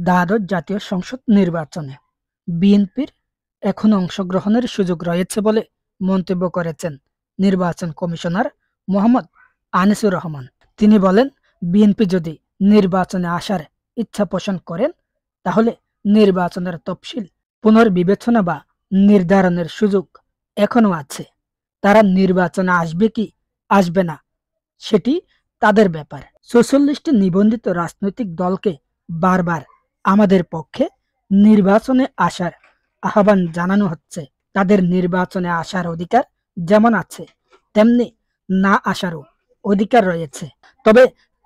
দ্বাদশ জাতীয় সংসদ নির্বাচনে বিএনপির এখনো অংশগ্রহণের সুযোগ রয়েছে বলে মন্তব্য করেছেন নির্বাচন কমিশনার মোহাম্মদ আনিসুর রহমান। তিনি বলেন, বিএনপি যদি নির্বাচনে আসার ইচ্ছা পোষণ করেন তাহলে নির্বাচনের তফসিল পুনর্বিবেচনা বা নির্ধারণের সুযোগ এখনো আছে। তারা নির্বাচনে আসবে কি আসবে না সেটি তাদের ব্যাপার। ৪৪টি নিবন্ধিত রাজনৈতিক দলকে বারবার আমাদের পক্ষে নির্বাচনে আসার আহ্বান জানানো হচ্ছে। তাদের নির্বাচনে আসার অধিকার যেমন আছে তেমনি না আসারও অধিকার রয়েছে। তবে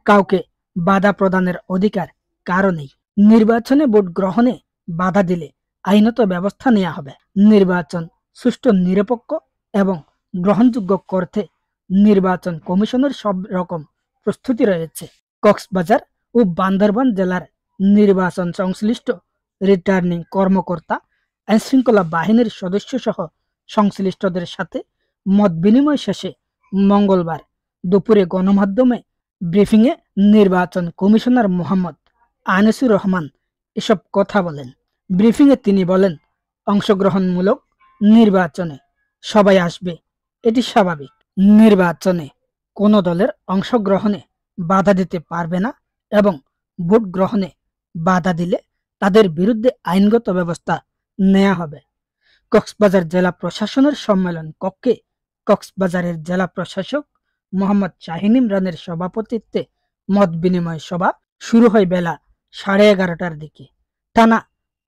কাউকে বাধা প্রদানের অধিকার কারো নেই। নির্বাচনে ভোট গ্রহণে বাধা দিলে আইনত ব্যবস্থা নেওয়া হবে। নির্বাচন সুষ্ঠু, নিরপেক্ষ এবং গ্রহণযোগ্য করতে নির্বাচন কমিশনের সব রকম প্রস্তুতি রয়েছে। কক্সবাজার ও বান্দরবান জেলার নির্বাচন সংশ্লিষ্ট রিটার্নিং কর্মকর্তা, আইনশৃঙ্খলা বাহিনীর সদস্য সহ সংশ্লিষ্টদের সাথে মত বিনিময় শেষে মঙ্গলবার দুপুরে গণমাধ্যমে ব্রিফিংয়ে নির্বাচন কমিশনার মোহাম্মদ আনিসুর রহমান এসব কথা বলেন। ব্রিফিংয়ে তিনি বলেন, অংশগ্রহণমূলক নির্বাচনে সবাই আসবে, এটি স্বাভাবিক। নির্বাচনে কোনো দলের অংশগ্রহণে বাধা দিতে পারবে না এবং ভোট গ্রহণে বাধা দিলে তাদের বিরুদ্ধে আইনগত ব্যবস্থা নেওয়া হবে। কক্সবাজার জেলা প্রশাসনের সম্মেলন কক্ষে কক্সবাজারের জেলা প্রশাসক মোহাম্মদ শাহিন ইমরানের সভাপতিত্বে মত বিনিময় সভা শুরু হয় বেলা 11:30টার দিকে। টানা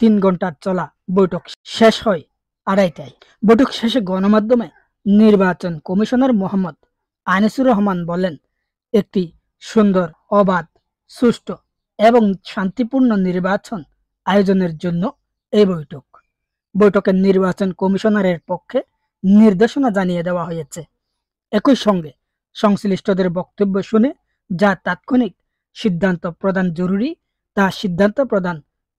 3 ঘন্টার চলা বৈঠক শেষ হয় 2:30টায়। বৈঠক শেষে গণমাধ্যমে নির্বাচন কমিশনার মোহাম্মদ আনিসুর রহমান বলেন, একটি সুন্দর, অবাধ, সুষ্ঠু এবং শান্তিপূর্ণ নির্বাচন আয়োজনের জন্য এই বৈঠক। বৈঠকে নির্বাচন কমিশনারের পক্ষে নির্দেশনা জানিয়ে দেওয়া হয়েছে। একই সঙ্গে সংশ্লিষ্টদের বক্তব্য শুনে যা তাৎক্ষণিক সিদ্ধান্ত প্রদান জরুরি তা সিদ্ধান্ত প্রদান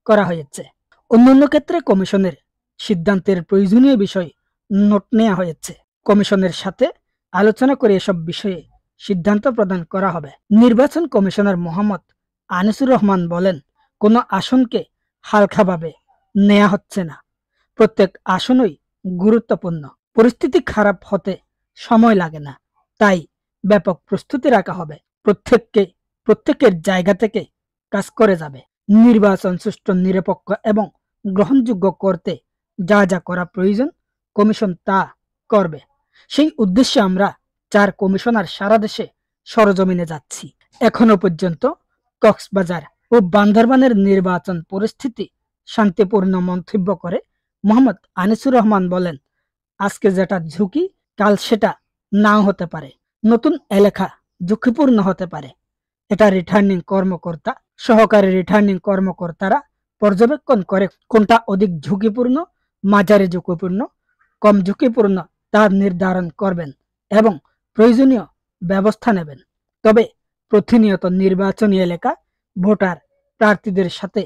করা হয়েছে। অন্যান্য ক্ষেত্রে কমিশনের সিদ্ধান্তের প্রয়োজনীয় বিষয় নোট নেওয়া হয়েছে। কমিশনের সাথে আলোচনা করে এসব বিষয়ে সিদ্ধান্ত প্রদান করা হবে। নির্বাচন কমিশনার মোহাম্মদ আনিসুর রহমান বলেন, কোনো আসনকে হালকাভাবে নেওয়া হচ্ছে না। প্রত্যেক আসনই গুরুত্বপূর্ণ। পরিস্থিতি খারাপ হতে সময় লাগে না, তাই ব্যাপক প্রস্তুতি রাখা হবে। প্রত্যেকের জায়গা থেকে কাজ করে যাবে। নির্বাচন সুষ্ঠু, নিরপেক্ষ এবং গ্রহণযোগ্য করতে যা যা করা প্রয়োজন কমিশন তা করবে। সেই উদ্দেশ্যে আমরা 4 কমিশনার সারা দেশে সরজমিনে যাচ্ছি। এখনো পর্যন্ত কক্সবাজার ও বান্দরবানের নির্বাচন পরিস্থিতি শান্তিপূর্ণ মন্তব্য করে মোহাম্মদ আনিসুর রহমান বলেন, আজকে যেটা ঝুঁকি কাল সেটা নাও হতে পারে। নতুন এলাকা ঝুঁকিপূর্ণ হতে পারে। এটা রিটার্নিং কর্মকর্তা, সহকারী রিটার্নিং কর্মকর্তারা পর্যবেক্ষণ করে কোনটা অধিক ঝুঁকিপূর্ণ, মাঝারি ঝুঁকিপূর্ণ, কম ঝুঁকিপূর্ণ তা নির্ধারণ করবেন এবং প্রয়োজনীয় ব্যবস্থা নেবেন। তবে প্রতিনিয়ত নির্বাচনী এলাকা ভোটার প্রার্থীদের সাথে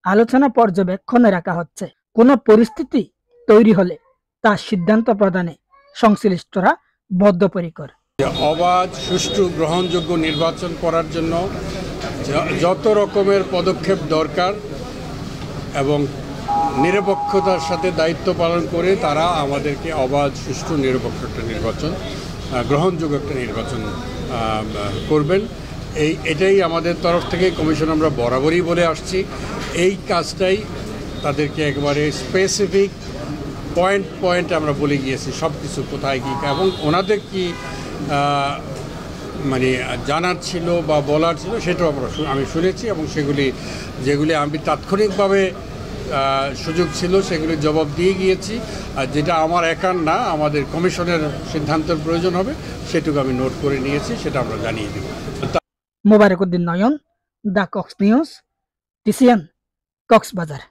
আলোচনা পর্যবেক্ষণে রাখা হচ্ছে। কোনো পরিস্থিতি তৈরি হলে তা সিদ্ধান্ত প্রদানে সংশ্লিষ্টরা বদ্ধপরিকর। অবাধ, সুষ্ঠু, গ্রহণযোগ্য নির্বাচন করার জন্য যত রকমের পদক্ষেপ দরকার এবং নিরপেক্ষতার সাথে দায়িত্ব পালন করে তারা আমাদেরকে অবাধ, সুষ্ঠু, নিরপেক্ষ একটা নির্বাচন, গ্রহণযোগ্য একটা নির্বাচন করবেন। এটাই আমাদের তরফ থেকে কমিশন আমরা বরাবরই বলে আসছি। এই কাজটাই তাদেরকে একেবারে স্পেসিফিক পয়েন্ট আমরা বলে গিয়েছি, সব কিছু কোথায় কী এবং ওনাদের কি মানে জানার ছিল বা বলার ছিল সেটাও আমি শুনেছি এবং যেগুলি আমি তাৎক্ষণিকভাবে সুযোগ ছিল সেগুলি জবাব দিয়ে গিয়েছি। আর যেটা আমার একার না, আমাদের কমিশনের সিদ্ধান্তের প্রয়োজন হবে সেটুকু আমি নোট করে নিয়েছি, সেটা আমরা জানিয়ে দেব। Mobarak Uddin Nayan, the Cox news, TCN, Cox's Bazar.